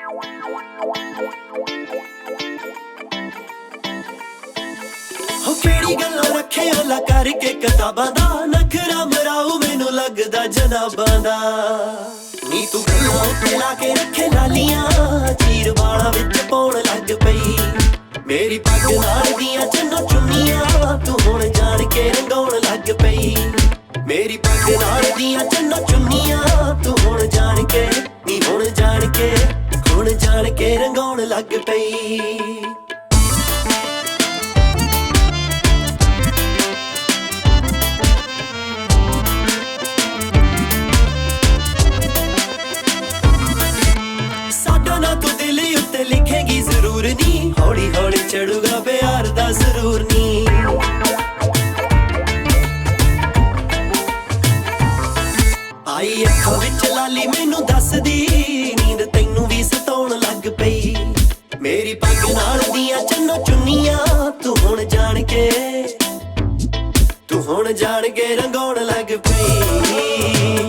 हो केड़ी गल्लां रखे ओला करके किताबां दा नखरा मराऊ मैनू लगदा जनाबां दा नी तू गल्लां ते लाके रखे लालियां चीर वाला विच पाउण लग पई मेरी पग नाल दियां चन्नो चुन्नियां तू हुण जाण के रंगाउण लग पई मेरी पग नाल दियां चन्नो चुन्नियां तू हुण जाण के नी हुण जाण के रंगाउण लग पई लिखेगी जरूर नी हौली हौली चढ़ूगा प्यार दा जरूर नी आई अखां विच लाली मैनू दस दी नींद तैनू भी सताउण लग पई मेरी पग नाल दियां चन्नो चुन्नियां तू हुण जाण के रंगाउण लग पई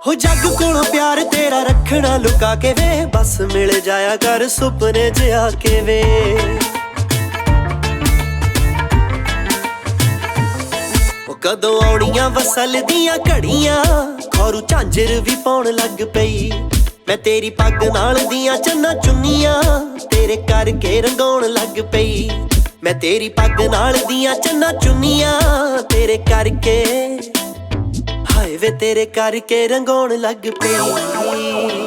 हो जग कोलों प्यार तेरा रखना लुका के वे बस मिल जाया कर सुपने च आके वे कदों आउणियां वसल दियां घड़ियां खौरू झांजर भी पाउण लग पई मैं तेरी पग नाल दियां चन्ना चुन्नियां तेरे करके रंगाउण लग पई मैं तेरी पग नाल दियां चन्ना चुन्नियां तेरे करके हाय वे तेरे करके रंगाउण लग पई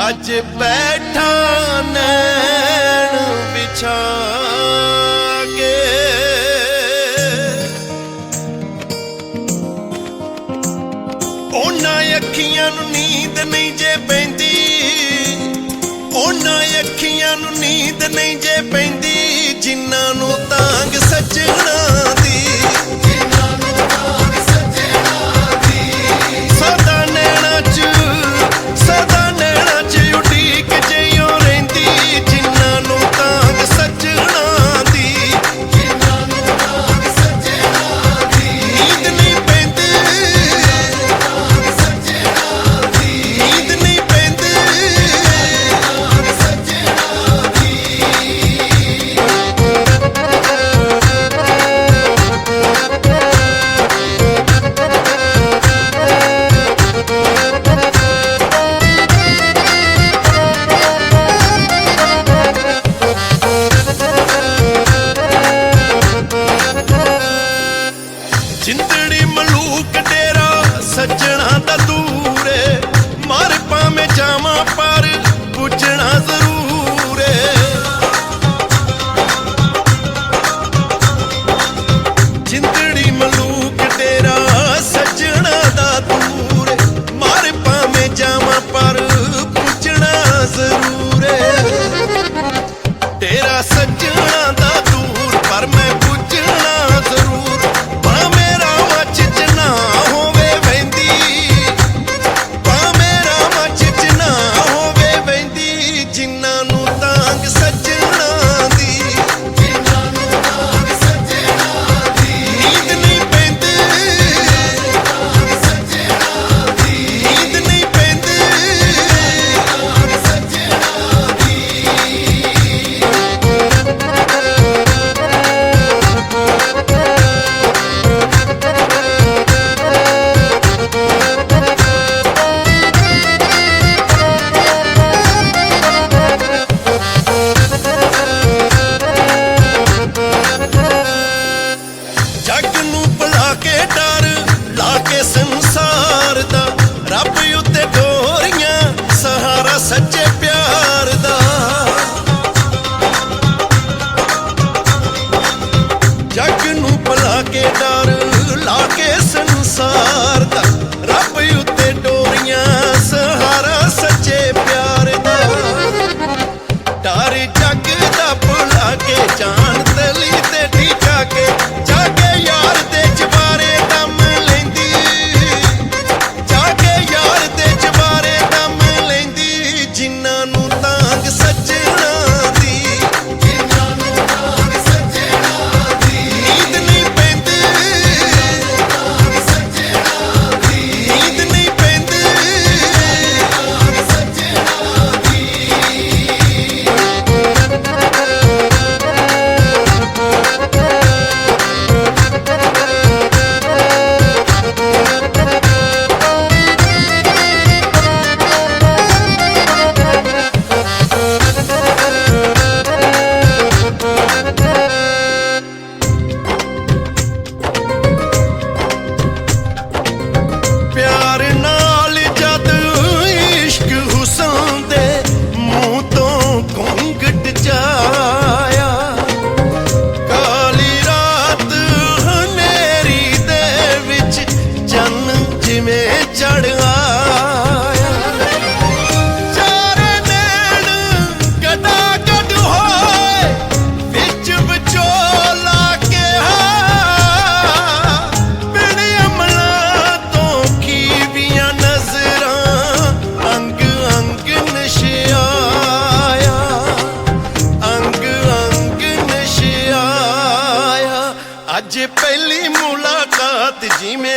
अज बैठा नैन बिछा के उन्हां अखियां नूं नींद नहीं जे पैंदी उन्हां अखियां नूं नींद नहीं जे पैंदी जिन्हां नूं तांग सजना दी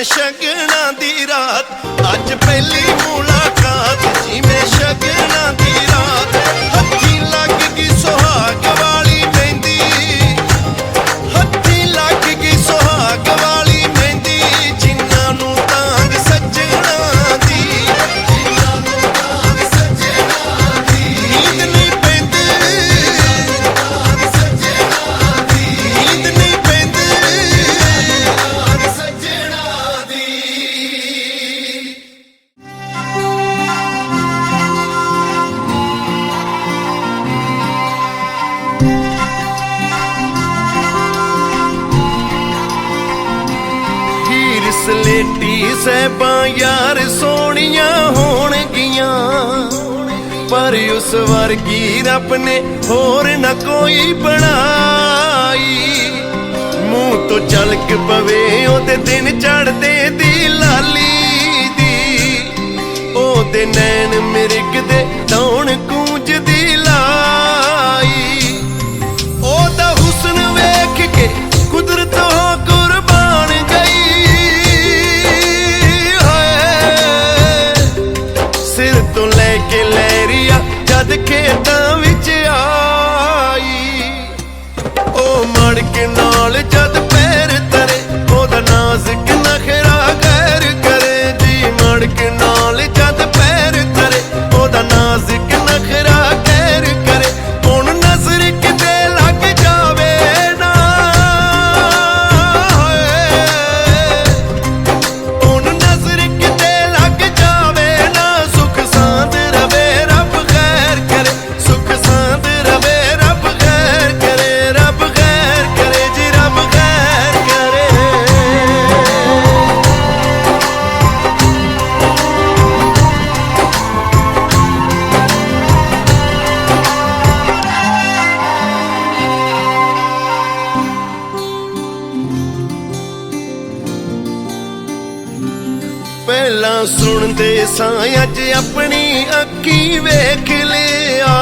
जिवें शगना दी रात, अज पहली मुलाकात जिवें शगना दी रात। हथी लग गई सुहाग वाली मेहंदी, हथी लग गई सुहाग वाली मेहंदी, जिन्हां नूं तांग सजना दी, जिन्हां नूं तांग सजना दी। नींद नहीं पैंदी, तांग सजना दी, नींद नहीं पैंदी, तांग सजना दी। हीर सलेटी सैबां यार सोहणियां होणगियां, पर उस वर्गी रब ने होर न कोई बनाई। मूंह तो झलक पवे ओदे दिन चढ़दे दी लाली दी, ओदे नैन मिर्ग दे दौण गूंजदी लाई। ओदा हुस्न वेख के कुदरत हो कुर्बान गई, हाय सिर तो लेके लहरिया जद खेतां विच आई। ओ मड़क नाल जद पैर तरे, ओदा नाज़ुक नखरा गैर करे जी। मड़क नाल जद पैर तरे, ओदा नाज़ुक नखरा गैर करे। हुण नज़र किते लग जावे ना, हुण नज़र किते लग जावे ना, सुख सांद रवे रब खैर करे, सुख सांद रवे रब खैर करे, रब खैर करे जी, रब खैर करे। ਪਹਿਲਾਂ ਸੁਣਦੇ ਸਾਂ ਅੱਜ ਆਪਣੀ ਅੱਖੀ ਵੇਖ ਲਿਆ,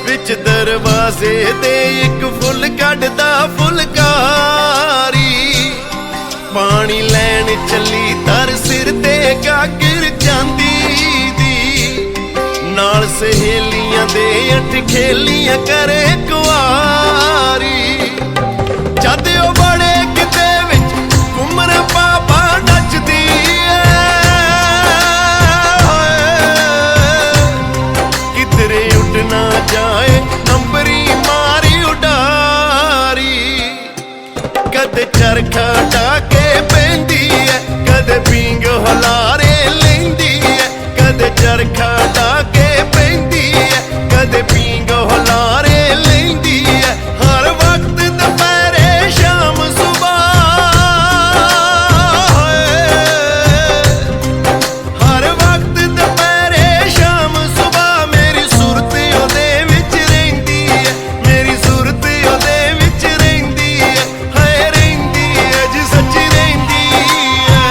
ਵਿੱਚ ਦਰਵਾਜ਼ੇ ਦੇ ਇੱਕ ਫੁੱਲ ਕੱਢਦਾ ਫੁਲਕਾਰੀ। ਪਾਣੀ ਲੈਣ ਚੱਲੀ ਤਰ ਸਿਰ ਤੇ ਗਾਗਰ ਜਾਂਦੀ ਦੀ, ਨਾਲ ਸਹੇਲੀਆਂ ਦੇ ਅੱਠ ਖੇਲੀਆਂ ਕਰੇ ਕੁਆਰੀ। ਜਦ ਉਹ ਬੜੇ ਕਿਤੇ ਵਿੱਚ ਘੁੰਮਰ ਬਾਬਾ ਨੱਚਦੀ ਐ, ਕਿਧਰੇ ਉੱਡ ਨਾ ਜਾਏ ਅੰਬਰੀ ਮਾਰੀ ਉਡਾਰੀ। ਕਦੇ ਚਰਖਾ ਢਾ ਕੇ ਪੈਂਦੀ ਐ, ਕਦੇ ਪੀਂਗ ਹੁਲਾਰੇ ਲੈਂਦੀ ਐ, ਕਦੇ ਚਰਖਾ ਢਾ ਕੇ ਪੈਂਦੀ ਐ, ਕਦੇ ਪੀਂਗ ਹੁਲਾਰੇ ਲੈਂਦੀ ਐ। ਹਰ ਵਕਤ ਦੁਪਹਿਰੇ ਸ਼ਾਮ ਸੁਬਾਹ, ਹਰ ਵਕਤ ਦੁਪਹਿਰੇ ਸ਼ਾਮ ਸੁਬਾਹ, ਮੇਰੀ ਸੁਰਤ ਉਹਦੇ ਵਿੱਚ ਰਹਿੰਦੀ ਐ, ਮੇਰੀ ਸੁਰਤ ਉਹਦੇ ਵਿੱਚ ਰਹਿੰਦੀ ਐ, ਹਾਏ ਰਹਿੰਦੀ ਐ ਜੀ, ਸੱਚੀ ਰਹਿੰਦੀ ਐ।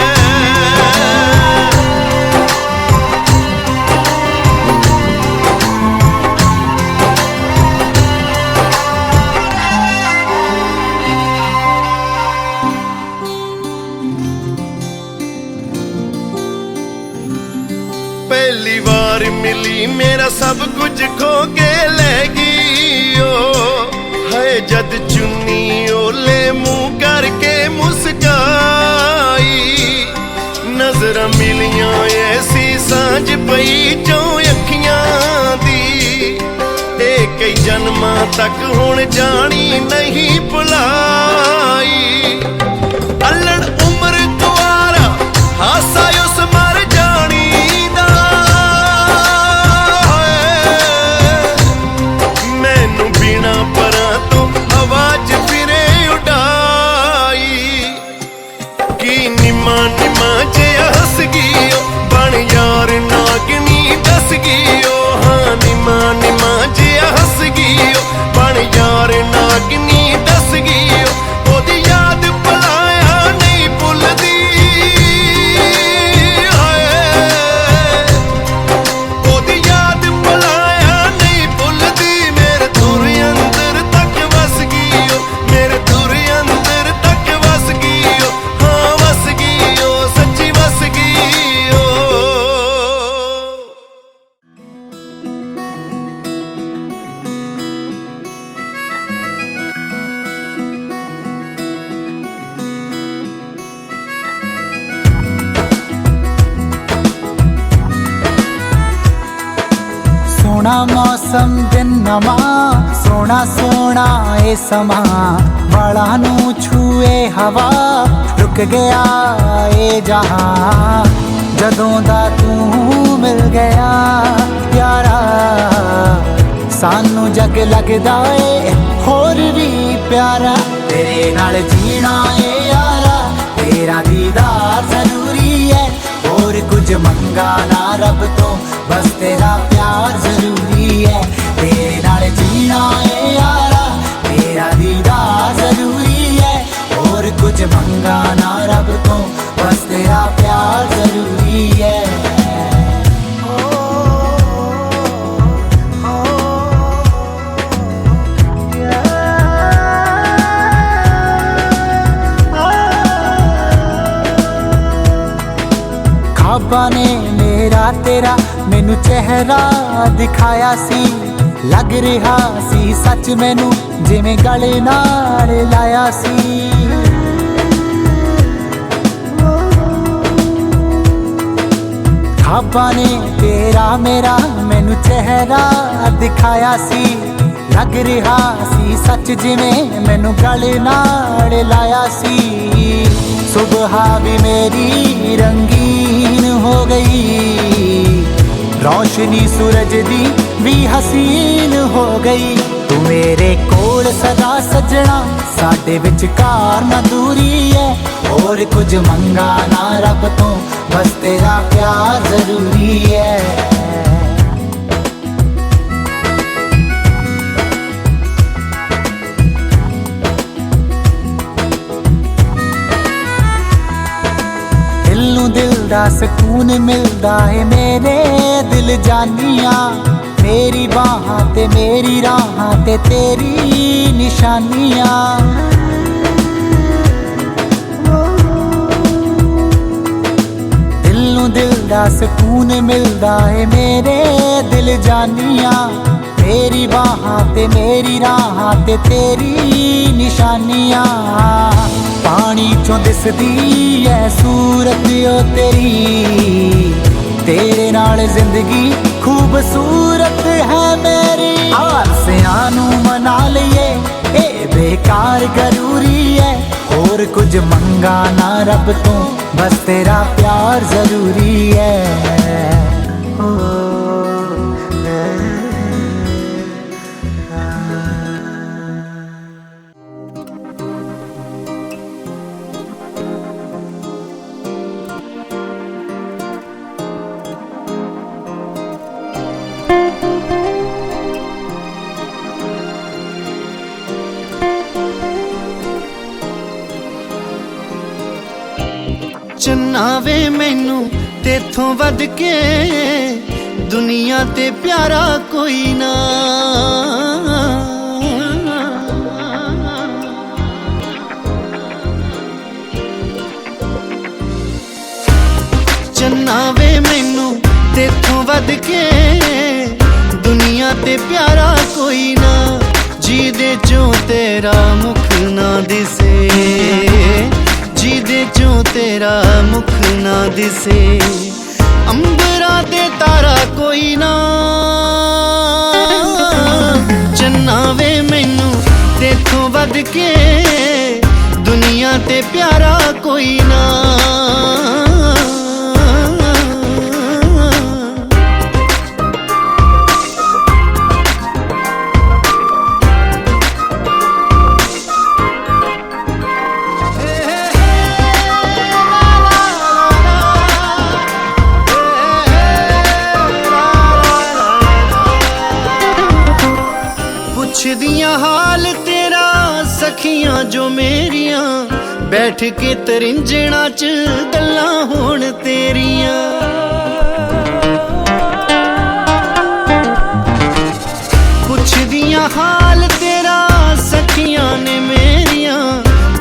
ਪਹਿਲੀ ਵਾਰ ਮਿਲੀ ਮੇਰਾ ਸਭ ਕੁਝ ਖੋ ਕੇ ਲੈ ਗਈ ਓ, ਹਾਏ ਜਦ ਚੁੰਨੀ ਓਲੇ ਮੂੰਹ ਕਰਕੇ ਮੁਸਕਾਈ। ਨਜ਼ਰਾਂ ਮਿਲੀਆਂ ਐਸੀ ਸਾਂਝ ਪਈ ਚੋਂ ਅੱਖੀਆਂ ਦੀ, ਇਹ ਕਈ ਜਨਮਾਂ ਤੱਕ ਹੁਣ ਜਾਣੀ ਨਹੀਂ ਭੁਲਾਈ। ਅਲੜ ਉਮਰ ਕੁਆਰਾ ਹਾਸਾ ਉਸ ਮਰ ਜਾਣੀ ਦਾ, ਮੈਨੂੰ ਬਿਨਾ ਪਰਾਂ ਤੋਂ ਹਵਾ 'ਚ ਫਿਰੇ ਉਡਾਈ। ਕੀ ਨਿਮਾ ਨਿਮਾ ਜਿਹਾ ਹੱਸ ਗਈ ਓ, ਬਣ ਯਾਰ ਨਾਗਣੀ ਦੱਸ ਗਈ ਓ, ਹਾਂ ਨਿਮਾ ਨਿਮਾ ਜਿਹਾ ਹੱਸ ਗਈ ਓ, ਬਣ ਯਾਰ ਨਾਗਣੀ ਦੱਸ मौसम दिन नमा सोना सोना ए समा वाला नू छूए हवा रुक गया ए जहां जदों दा तू मिल गया प्यारा सानू जग लगदा ए होर भी प्यारा तेरे नाल जीना ए यारा तेरा दीदार जरूरी है और कुछ मंगा ना रब तो बस तेरा प्यार जरूरी है तेरे नाल जीना है यारा तेरा दीदार जरूरी है और कुछ मंगा ना रब तो बस तेरा प्यार जरूरी है ख्वाबा ने मेरा तेरा मैनू चेहरा दिखाया सी लग रहा सी सच मैनू जिवें गले नाल लाया सी ख्वाबा ने तेरा मेरा मैनू चेहरा दिखाया सी लग रहा सी सच जिवें मैनू गले नाल लाया सी सुबह भी मेरी रंगीन हो गई रोशनी सूरज दी भी हसीन हो गई तू मेरे कोल सदा सजना साडे विचकार ना दूरी है और कुछ मंगा ना रब तो बस तेरा प्यार जरूरी है दिल दा सकून मिलदा है मेरे दिल जानिया मेरी बाहां ते मेरी राहां ते तेरी निशानियां दिल नू दिल दा सकून मिलदा है मेरे दिल जानिया मेरी बाहां ते मेरी राहां ते तेरी निशानियां पानी चों दिसदी है सूरत ओ तेरी तेरे नाल जिंदगी खूबसूरत है मेरी आसियां नू मना लईए ए बेकार जरूरी है और कुछ मंगा ना रब तो बस तेरा प्यार जरूरी है चन्ना वे मैनू तेथों वध के दुनिया ते प्यारा कोई ना चन्ना वे मैनू तेथों वध के दुनिया ते प्यारा कोई ना जीदे चों तेरा मुख ना दिसे जीदे चों तेरा मुख ना दिसे अंबरा दे तारा कोई ना चन्ना वे मैनू तेथों वध के दुनिया ते प्यारा कोई ना पुछदियां हाल तेरा सखियां जो मेरियां बैठ के तरिंजणा च गल्लां होण तेरियां पुछदियां हाल तेरा सखियां ने मेरियां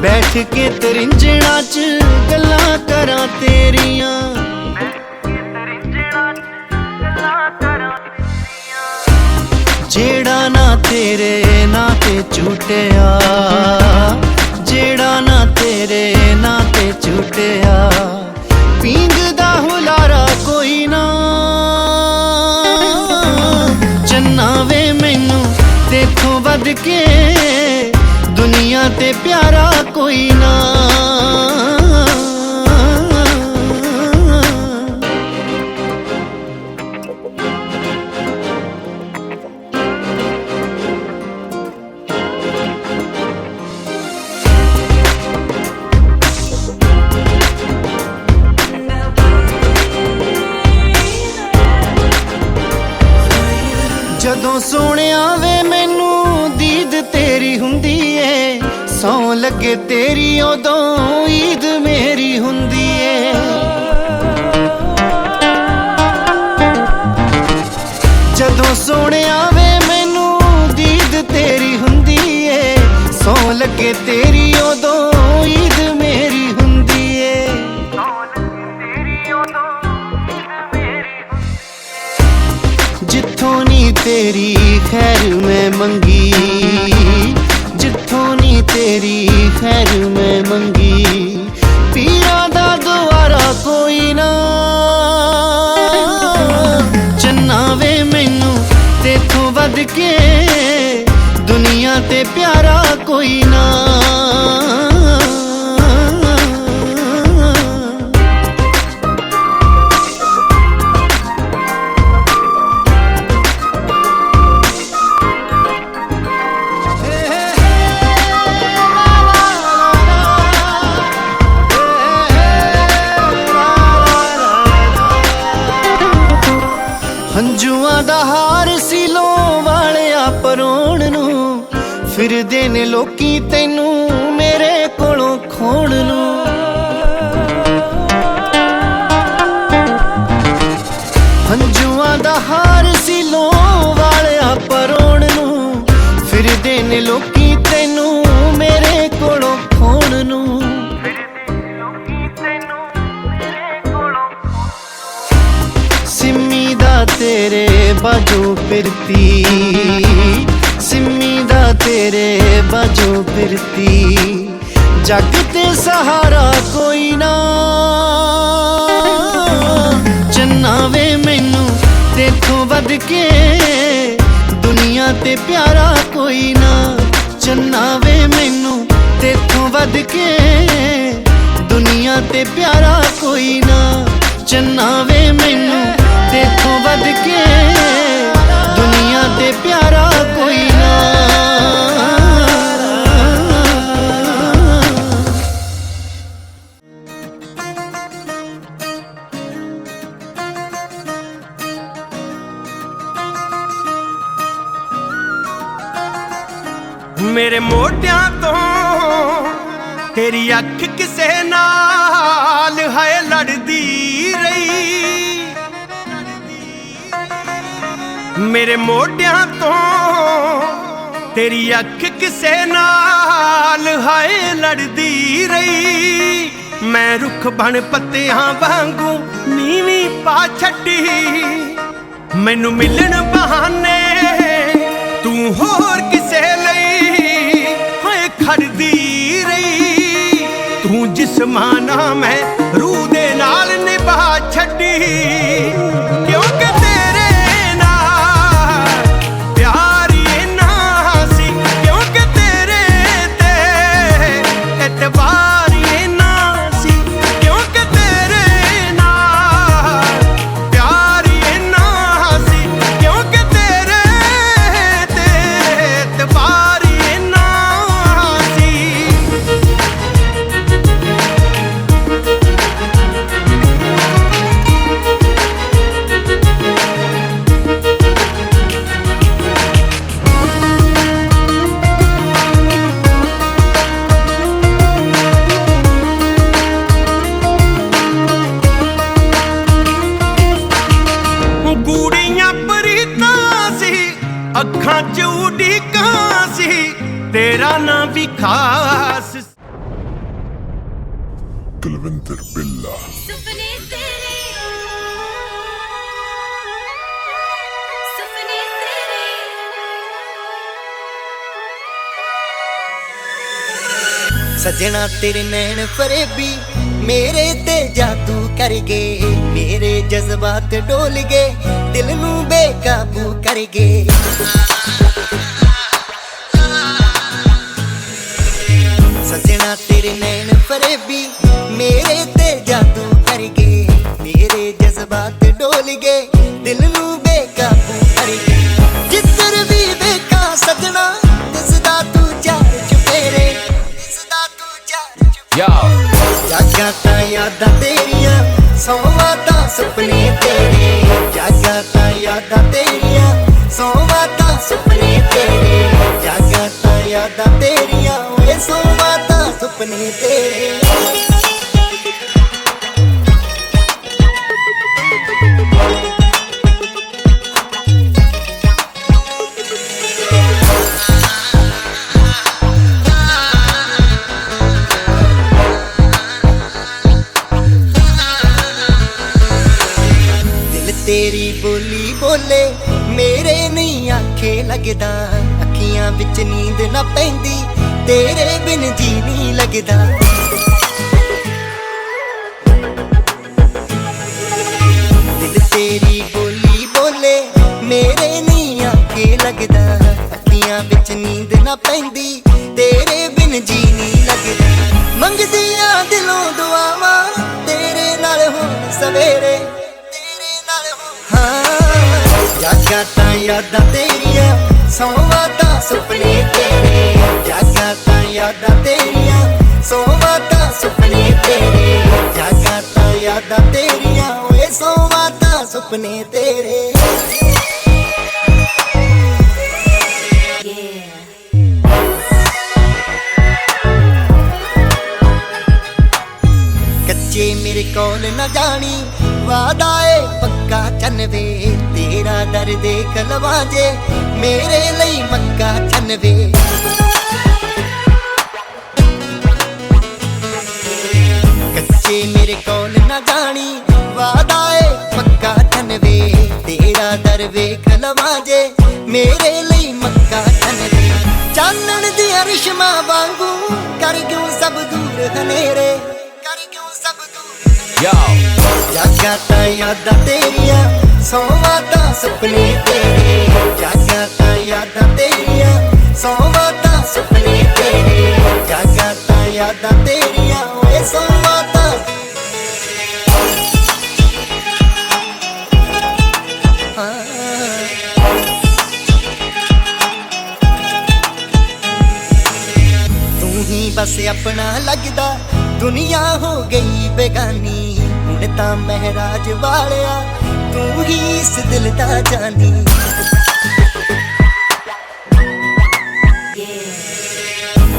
बैठ के तरिंजणा च गल्लां करां तेरियां जेड़ा ना तेरे ना ते झूठिया जेड़ा ना तेरे ना ते झूठिया पींग दा हुलारा कोई ना चन्ना वे ਵੱਧ ਕੇ ਦੁਨੀਆ ਤੇ ਪਿਆਰਾ ਕੋਈ ਨਾ। ਜਦੋਂ ਸੋਹਣਿਆ ਵੇ ਮੈਨੂੰ ਦੀਦ ਤੇਰੀ ਹੁੰਦੀ ਏ, ਸੌਂ ਲੱਗੇ ਤੇਰੀ ਉਦੋਂ ਈਦ ਮੇਰੀ ਹੁੰਦੀ ਏ। ਜਦੋਂ ਸੋਹਣਿਆ ਵੇ ਮੈਨੂੰ ਦੀਦ ਤੇਰੀ ਹੁੰਦੀ ਏ, ਸੌਂ ਲੱਗੇ ਤੇਰੀ ਉਦੋਂ ਈਦ ਮੇਰੀ ਹੁੰਦੀ ਏ। ਜਿੱਥੋਂ ਨੀ ਤੇਰੀ ਖੈਰ ਮੈਂ ਮੰਗੀ, ਜਿੱਥੋਂ ਨੀ ਤੇਰੀ ਖੈਰ ਮੈਂ ਮੰਗੀ, ਪੀਰਾਂ ਦਾ ਦੁਆਰਾ ਕੋਈ ਨਾ। ਚੰਨਾ ਵੇ ਮੈਨੂੰ ਤੇਥੋਂ ਵੱਧ ਕੇ ਦੁਨੀਆ ਤੇ ਪਿਆਰਾ ਕੋਈ ਨਾ। ਹੰਝੂਆਂ ਦਾ ਹਾਰ ਸੀ ਲੋ ਵਾਲਿਆ ਪਰੋਣ ਨੂੰ, ਫਿਰਦੇ ਨੇ ਲੋਕੀ ਤੈਨੂੰ ਮੇਰੇ ਕੋਲੋਂ ਖੋਣ ਨੂੰ। ਹੰਝੂਆਂ ਦਾ ਹਾਰ ਸੀ ਲੋ ਵਾਲਿਆ ਪਰੋਣ ਨੂੰ, ਫਿਰਦੇ ਨੇ ਲੋਕੀ ਤੈਨੂੰ ਮੇਰੇ ਕੋਲੋਂ ਖੋਣ ਨੂੰ। ਸਿੰਮੀ ਦਾ ਤੇਰੇ ਬਾਝੋਂ ਫਿਰਤੀ, ਸਿੰਮੀ ਦਾ ਤੇਰੇ ਬਾਝੋਂ ਫਿਰਤੀ, ਜੱਗ ਤੇ ਸਹਾਰਾ ਕੋਈ ਨਾ। ਚੰਨਾ ਵੇ ਮੈਨੂੰ ਤੇਥੋਂ ਵੱਧ ਕੇ ਦੁਨੀਆ ਤੇ ਪਿਆਰਾ ਕੋਈ ਨਾ। ਚੰਨਾ ਵੇ ਮੈਨੂੰ ਤੇਥੋਂ ਵੱਧ ਕੇ ਦੁਨੀਆ ਤੇ ਪਿਆਰਾ ਕੋਈ ਨਾ। ਚੰਨਾ ਵੇ ਮੈਨੂੰ ਤੇਥੋਂ ਵੱਧ ਕੇ ਦੁਨੀਆ ਤੇ ਪਿਆਰਾ ਕੋਈ ਨਾ। ਮੇਰੇ ਮੋਢਿਆਂ ਤੋਂ ਤੇਰੀ ਅੱਖ ਕਿਸੇ ਨਾਲ ਹੈ ਲੜਦੀ ਰਹੀ, ਮੇਰੇ ਮੋਢਿਆਂ ਤੋਂ ਤੇਰੀ ਅੱਖ ਕਿਸੇ ਨਾਲ ਹੈ ਲੜਦੀ ਰਹੀ। ਮੈਂ ਰੁੱਖ ਬਣ ਪੱਤਿਆਂ ਵਾਂਗੂ ਨੀਵੀਂ ਪਾ ਛੱਡੀ, ਮੈਨੂੰ ਮਿਲਣ ਬਹਾਨੇ ਤੂੰ ਹੋਰ ਕਿਸੇ ਲਈ ਹੋਏ ਖੜਦੀ ਰਹੀ। ਤੂੰ ਜਿਸਮਾਨਾ ਮੈਂ ਰੂਹ ਦੇ ਨਾਲ ਨਿਭਾ ਛੱਡੀ, ਕਿਉਂਕਿ ਤੇਰੇ ਨਾਲ ਪਿਆਰ ਇੰਨਾ ਸੀ, ਕਿਉਂਕਿ ਤੇਰੇ ਤੇ ਇਤਬਾਰ ਇੰਨਾ ਸੀ, ਕਿਉਂਕਿ ਤੇਰੇ ਨਾਲ ਪਿਆਰ ਇੰਨਾ ਸੀ, ਕਿਉਂਕਿ ਤੇਰੇ ਤੇ ਇਤਬਾਰ ਇੰਨਾ ਸੀ। ਗੂੜੀਆਂ ਪ੍ਰੀਤਾਂ ਸੀ, ਅੱਖਾਂ 'ਚ ਉਡੀਕਾਂ ਸੀ, ਤੇਰਾ ਨਾਂ ਵੀ ਖਾਸ। ਕੁਲਵਿੰਦਰ ਬਿੱਲਾ। ਸੁਪਨੇ ਤੇਰੇ, ਸੁਪਨੇ ਤੇਰੇ, ਸਜਣਾ ਤੇਰੇ ਨੈਣ ਫਰੇਬੀ ਮੇਰੇ ਤੇ ਜਾਦੂ ਕਰ ਗਏ, ਮੇਰੇ ਜਜ਼ਬਾਤ ਡੋਲ ਗਏ, ਦਿਲ ਨੂੰ ਬੇਕਾਬੂ ਕਰ ਗਏ। सजना तेरे नैन फरेबी मेरे ते जादू कर गए, मेरे जज्बात डोल गए, दिल नू बेकाबू कर गए। जिधर भी देखा सजना दिसदा तू चार चुफेरे, दिसदा तू चार चुफेरे। जागा तां यादां तेरियां सोवां तां सुपने तेरे, जागा तां यादां तेरियां सोवां तां सुपने तेरे, जागा तां यादां तेरियां ओए सोवां तां सुपने तेरे। तेरी बोली बोले मेरे नहीं आखे लगदा, अखियां विच नींद ना पैंदी तेरे बिन जी नहीं लगदा। दिल तेरी बोली बोले मेरे नहीं आखे लगदा, अखियां विच नींद ना पैंदी तेरे बिन जी नहीं लगदा। मंगदियां दिलों दुआवां तेरे नाल हुण सवेरे, जागा तां यादां तेरियां सोवां तां सुपने तेरे, जागा तां यादां तेरियां सोवां तां सुपने तेरे, जागा तां यादां तेरियां ओए सोवां तां सुपने तेरे। कच्चे मेरे कोल न जानी वादा ए पक्का चनवे, तेरा दर देख लवां जे मेरे ਲਈ मक्का चनवे। कच्चे मेरे कोल न जानी वादा ए पक्का चनवे, तेरा दर वेख लवां जे मेरे ਲਈ मक्का चनवे। चानण दिया रिश्मा वांगू कर क्यों सब दूर हनेरे, कर क्यों सब दूर। जागा तां यादां तेरियां सोवां तां सुपने तेरे, जागा तां यादां तेरियां सोवां तां सुपने तेरे, जागा तां यादां तेरियां ओए सोवां तां। तू ही बस अपना लगदा दुनिया हो गई बेगानी, हुण तां महराज वालिया तू ही इस दिल दा जानी।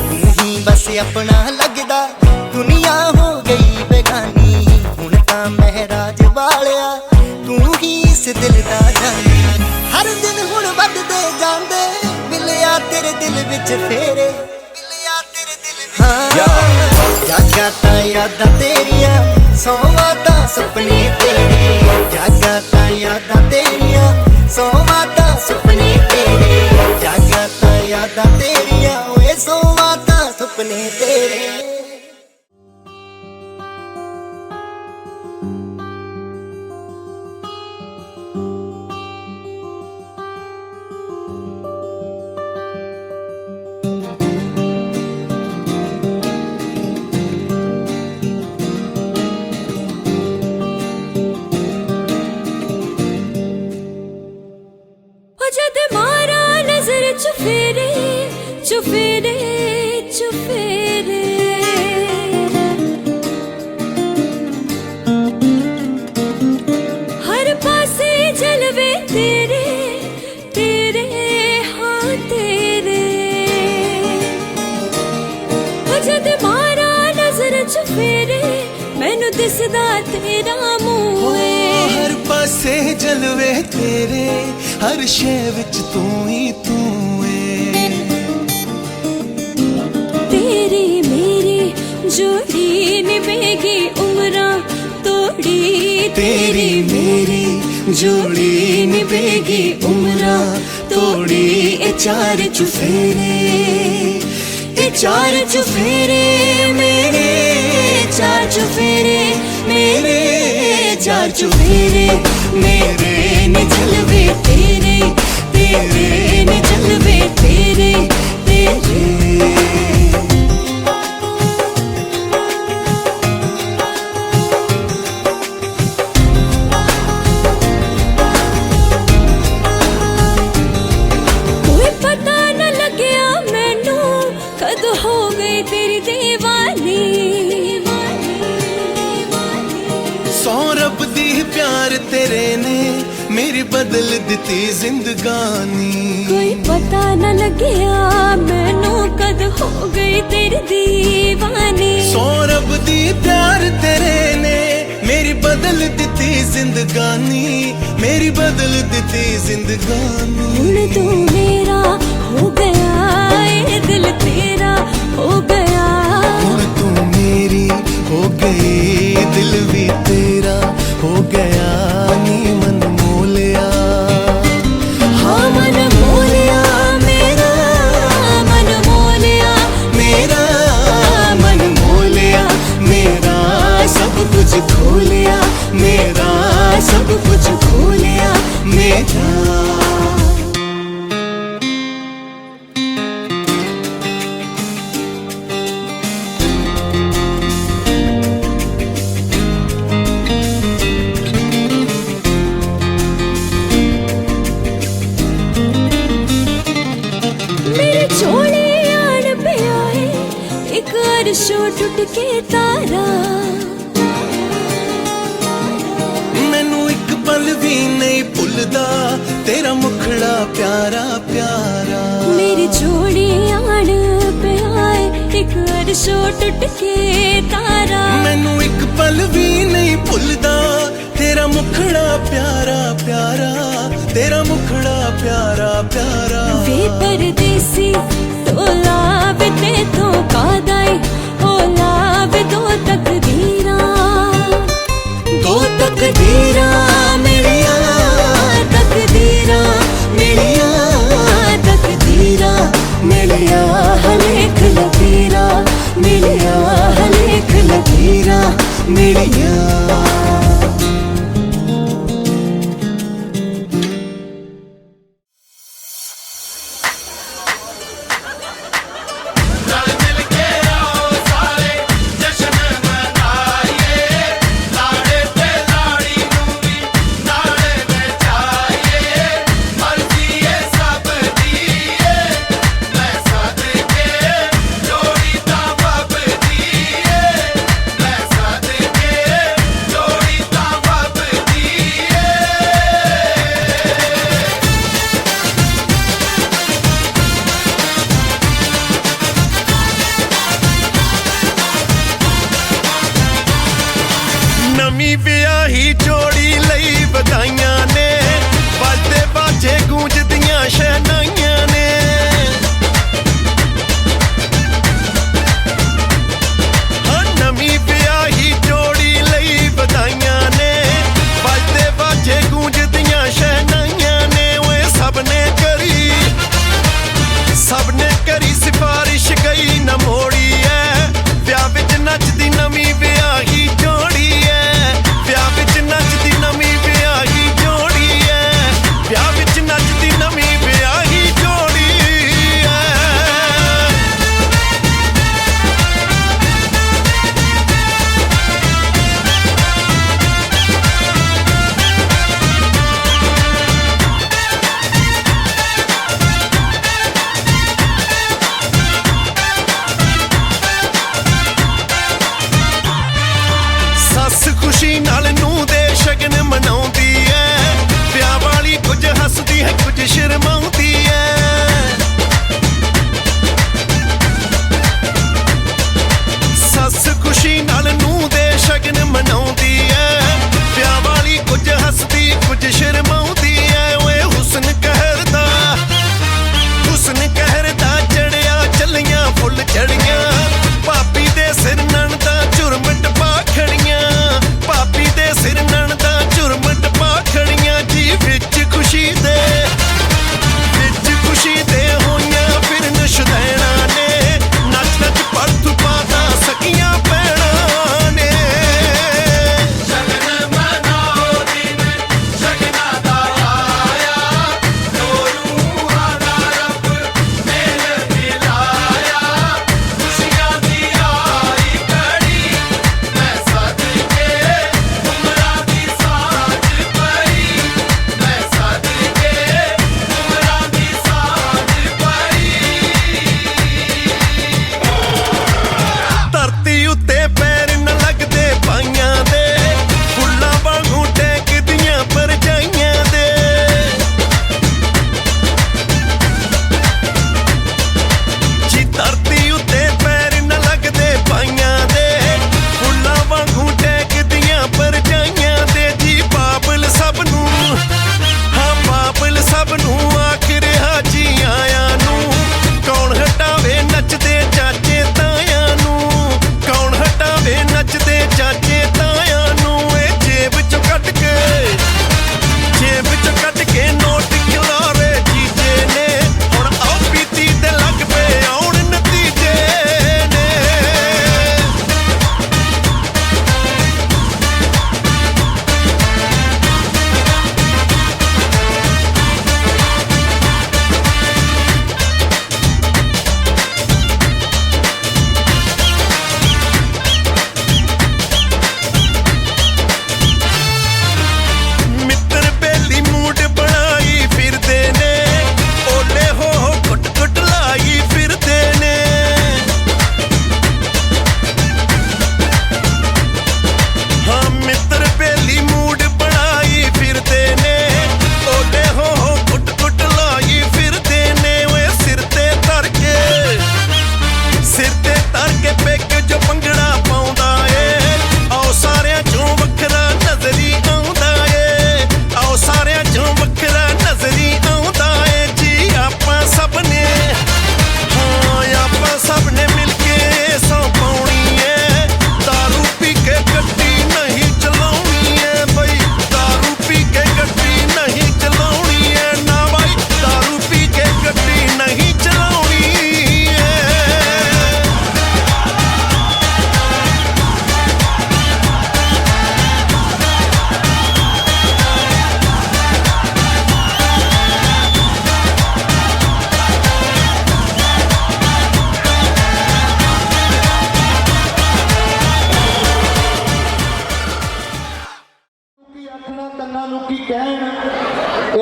तू ही बस अपना लगदा दुनिया हो गई बेगानी, हुण तां महराज वालिया तू ही इस दिल दा जानी। हर दिन हुण वधदे जांदे मिलिया तेरे दिल विच फेरे, मिलिया तेरे दिल विच। जागा तां यादां तेरियां सोवां तां सुपने तेरे, जागा तां यादां तेरियां सोवां तां सुपने तेरे, जागा तां यादां तेरियां ओए सोवां तां सुपने तेरे। जद मारा नजर चुफेरे चुफेरे चुफेरे, हर पासे जलवे तेरे तेरे हाँ तेरे। जद मारा नजर चुफेरे मैनू दिसदा तेरा मुँह, हर पासे जलवे तेरे, हर शे विच तू ही तू है। तेरी मेरी जोड़ी निभेगी उम्रां तोड़ी, तेरी मेरी जोड़ी निभेगी उम्रां तोड़ी। ए चार चुफेरे, ए चार चुफेरे मेरे, चार चुफेरे मेरे, चार चुफेरे मेरे ने जलवे तेरे, तेरे ने जलवे तेरे तेरे। मेरी बदल दिती जिंदगानी। कोई पता न लगिया मैनू कद हो गई तेरी दीवानी। सौरभ दी प्यार तेरे ने मेरी बदल दिती जिंदगानी, मेरी बदल दिती जिंदगानी। हुण तू मेरा हो गया ये दिल तेरा हो गया। हुण तू मेरी हो गई दिल भी तेरा हो गया नी मन मोलिया। हाँ मन मोलिया मेरा मन मोलिया मेरा मन मोलिया, मेरा सब कुछ खो लिया, मेरा सब कुछ खो लिया मेरा। मेरे झोले आन पे आए एक अरशों टूट के तारा। मैनू एक पल भी नहीं भुलदा तेरा मुखड़ा प्यारा प्यारा। मेरी झोली आन पे आए एक अरशों टूट के तारा। मैनू एक पल भी नहीं भुलदा तेरा मुखड़ा प्यारा प्यारा, तेरा मुखड़ा प्यारा प्यारा। वे परदेसी तोला वे ते तो कादाई ओला वे दो तकदीरा। दो तकदीरा मिलिया, तकदीरा मिलिया, तकदीरा मिलिया हलेख लकीरा मिलिया, हलेख लकीरा मिलिया।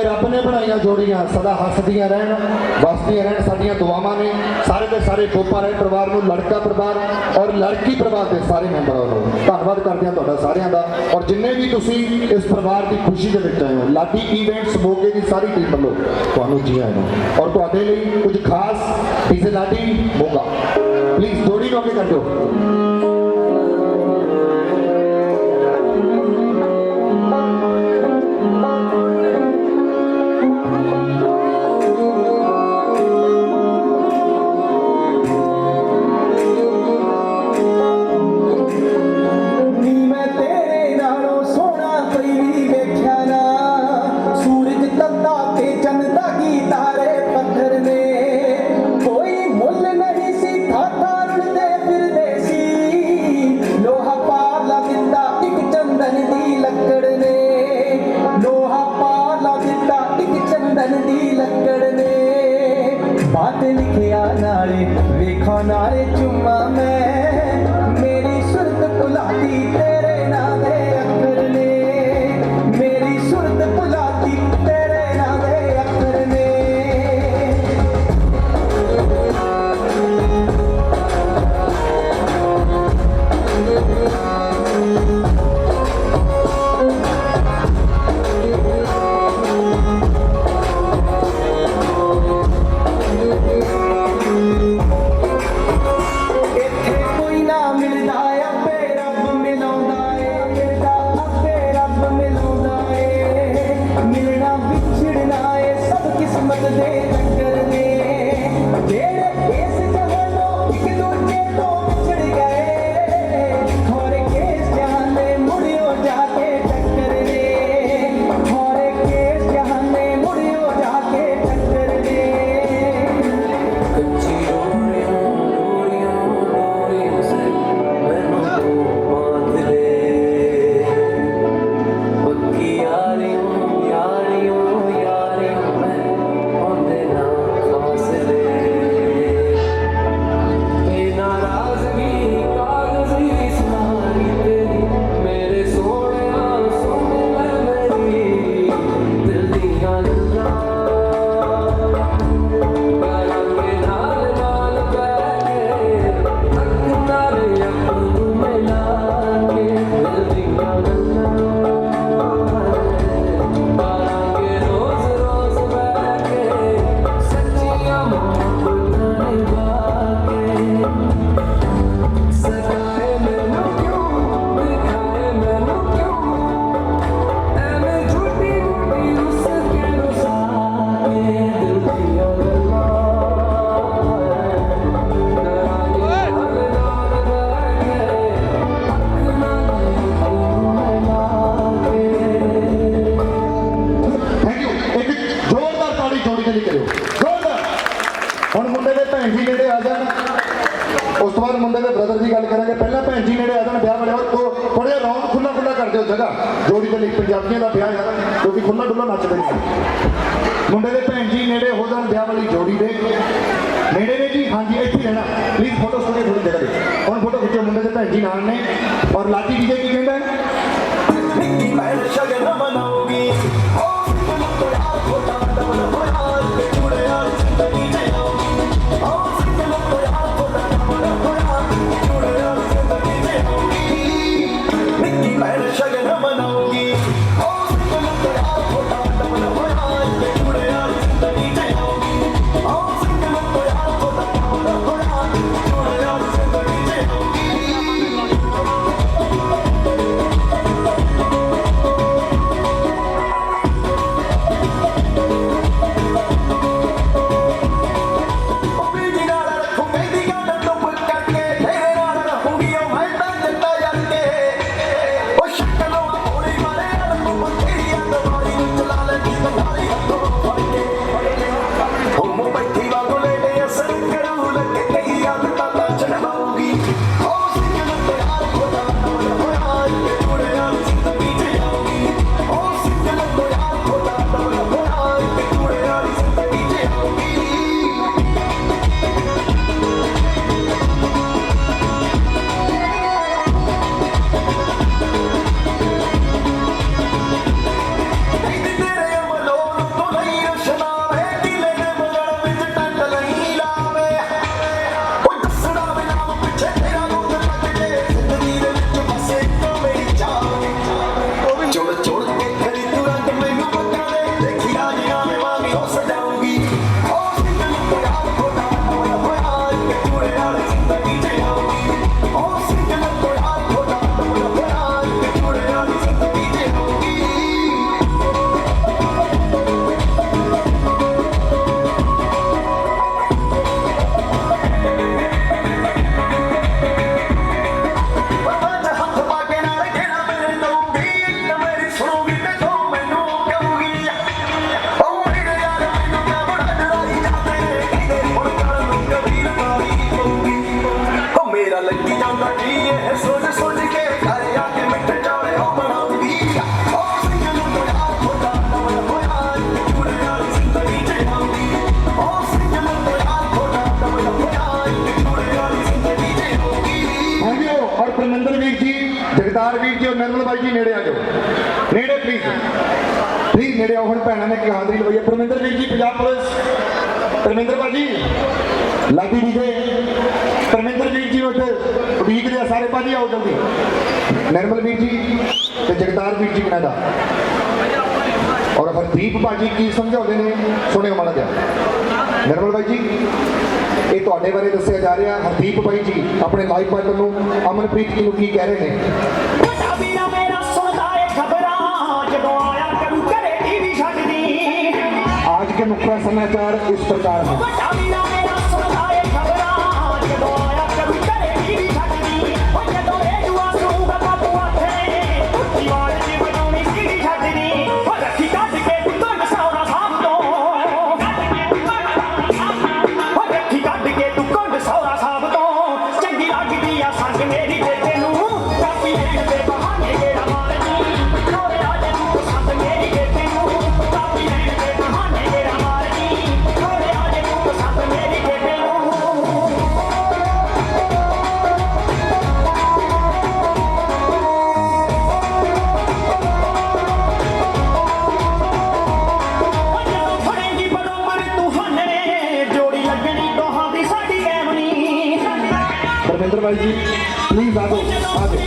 रब ने बनाइया जोड़ियां सदा हसदियां रहन वसदियां रहन साडियां दुआवां ने सारे के सारे बोपा रहे परिवार नूं लड़का परिवार और लड़की परिवार के सारे मैंबरों को धन्नवाद करते हैं तुहाडा सारिਆਂ ਦਾ और जिन्ने भी तुसी इस परिवार की खुशी दे विच आए हो लाडी इवेंट्स मोगे की सारी टीम ਵੱਲੋਂ ਤੁਹਾਨੂੰ जी आए हो और ਤੁਹਾਡੇ ਲਈ कुछ खास डीजे लाडी मोगा प्लीज जोड़ी ਨੂੰ ਅੱਗੇ ਕਰ ਦਿਓ जोड़ी के लिए पंजाबियों का ब्याह है क्योंकि खुला डुला नचते हैं मुंडे के भैन जी नेड़े हो जाए ब्याह वाली जोड़ी दे नेड़े ने जी हाँ जी इतने रहना प्लीज फोटो स्टूडियो थोड़ी जगह दे हम फोटो खिंचो मुंडे के भैन जी नाल ने और लाठी डीजे की कहता है जी नेड़े आ जाओ, नेड़े प्लीज प्लीज नेड़े आओ। हम भैनों ने की हाजिरी लवाई है। परमिंदर वीर जी पंजाब पुलिस, परमिंदर भाजी लाडी विजय, परमिंदर वीर जी उठ उड़ीक दे सारे भाजी आओ जल्दी। निर्मल वीर जी ते जगतार वीर जी कनाडा और हरदीप भाजी की समझाते हैं सुनियो माड़ा जा। निर्मल भाई जी ये ਤੁਹਾਡੇ ਬਾਰੇ ਦੱਸਿਆ ਜਾ ਰਿਹਾ। ਹਰਦੀਪ ਭਾਈ ਜੀ ਆਪਣੇ ਲਾਈਵ ਪਾਰਟਨਰ ਨੂੰ ਅਮਨਪ੍ਰੀਤ ਜੀ ਨੂੰ ਕੀ ਕਹਿ ਰਹੇ ਨੇ। ਵੱਡਾ ਵੀਰਾ ਮੇਰਾ ਸੁਣਦਾ ਏ ਖਬਰਾਂ ਜਦੋਂ ਆਇਆ ਕਰੂ ਘਰੇ ਟੀਵੀ ਛੱਡਦੀ। आज के मुख्य समाचार इस प्रकार हैं। ਵੱਡਾ ਵੀਰਾ ਮੇਰਾ ਸੁਣਦਾ ਏ ਖਬਰਾਂ ਜਦੋਂ ਆਇਆ ਕਰੂ ਘਰੇ ਟੀਵੀ ਛੱਡਦੀ। ਉਹ ਜਦੋਂ ਰੇਡੂਆ ਸੁਣਦਾ ਬਾਪੂ ਆਖੇ ਉੱਚੀ ਆਵਾਜ਼ 'ਚ ਵਜਾਉਣੀ ਸੀੜੀ ਛੱਡਦੀ। ਉਹ ਰੱਖੀ ਕੱਢ ਕੇ ਦੁੱਧ ਸੌਰਾ ਸਾਹਬ ਤੋਂ, ਉਹ ਰੱਖੀ ਕੱਢ ਕੇ ਦੁੱਧ ਸੌਰਾ ਸਾਹਬ ਤੋਂ। ਚੰਗੀ ਲੱਗਦੀ ਆ ਸੰਗ ਮੇਰੀ ਬੇਟੇ ਨੂੰ ਕਾਪੀ ਲੈਣ ਦੇ ਬਹਾਨੇ ਗੇੜਾ ਮਾਰਦੀ। ਲੋਰੇ ਆ ਜੇ ਤੂੰ ਪਸੰਦ ਮੇਰੀ ਬੇਟੇ ਨੂੰ ਕਾਪੀ ਲੈਣ ਦੇ ਬਹਾਨੇ ਗੇੜਾ ਮਾਰਦੀ। ਲੋਰੇ ਆ ਜੇ ਤੂੰ ਪਸੰਦ ਮੇਰੀ ਬੇਟੇ ਨੂੰ। ਜਦੋਂ ਫੜੇਗੀ ਬਰੋਬਰ ਤੂੰ ਹੰਨੇ ਜੋੜੀ ਲੱਗਣੀ ਦੋਹਾਂ ਦੀ ਸਾਡੀ ਐਵਨੀ। धर्मेंद्र भाई जी प्लीज आ जाओ आ जाओ।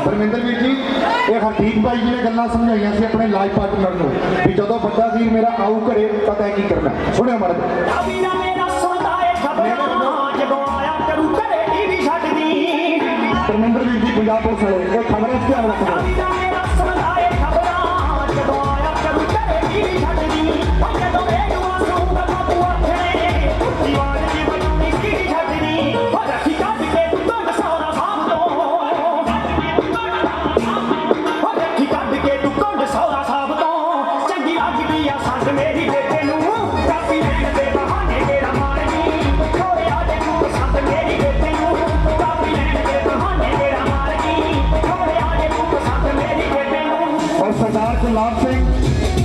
ਧਰਮਿੰਦਰ ਵੀਰ ਜੀ ਇਹ ਹਰਦੀਪ ਭਾਈ ਜੀ ਨੇ ਗੱਲਾਂ ਸਮਝਾਈਆਂ ਸੀ ਆਪਣੇ ਲਾਈਵ ਪਾਰਟਨਰ ਨੂੰ ਵੀ ਜਦੋਂ ਵੱਡਾ ਵੀਰ ਮੇਰਾ ਆਊ ਘਰੇ ਤਾਂ ਤੈਂ ਕੀ ਕਰਨਾ। ਸੁਣਿਓ ਮਾੜਾ ਵੀਰਾ ਮੇਰਾ ਸੁਣਦਾ ਏ ਖਬਰਾਂ ਜਦੋਂ ਆਇਆ ਕਰੂ ਘਰੇ ਟੀਵੀ ਛੱਡਦੀ। ਧਰਮਿੰਦਰ ਵੀਰ ਜੀ ਪੰਜਾਬ ਪੁਲਿਸ ਵਾਲੇ ਇਹ ਖਬਰਾਂ ਧਿਆਨ ਰੱਖਣਾ। ਵੀਰਾ ਮੇਰਾ ਸੁਣਦਾ ਏ ਖਬਰਾਂ ਜਦੋਂ ਆਇਆ ਕਰੂ ਘਰੇ ਟੀਵੀ ਛੱਡਦੀ। ਉਹ ਜਦੋਂ ਰੇਡੂਆ ਸੁਣਦਾ ਬਾਪੂ ਆਖੇ ਉੱਚੀ ਆਵਾਜ਼ 'ਚ ਵਜਾਉਣੀ ਸੀੜੀ ਛੱਡਦੀ। ਉਹ ਰੱਖੀ ਕੱਢ ਕੇ ਦੁੱਧ ਸੌਰਾ ਸਾਹਬ ਤੋਂ, ਉਹ ਰੱਖੀ ਕੱਢ ਕੇ ਦੁੱਧ ਸੌਰਾ ਸਾਹਬ ਤੋਂ। ਚੰਗੀ ਲੱਗਦੀ ਆ ਸੰਗ ਮੇਰੀ ਬੇਟੇ ਨੂੰ ਕਾਪੀ ਲੈਣ ਦੇ ਬਹਾਨੇ ਗੇੜਾ ਮਾਰਦੀ। ਲੋਰੇ ਆ ਜੇ ਤੂੰ ਪਸੰਦ ਮੇਰੀ ਬੇਟੇ ਨੂੰ ਕਾਪੀ ਲੈਣ ਦੇ ਬਹਾਨੇ ਗੇੜਾ ਮਾਰਦੀ। ਲੋਰੇ ਆ ਜੇ ਤੂੰ ਪਸੰਦ ਮੇਰੀ ਬੇਟੇ ਨੂੰ। और सरदार गुलाब सिंह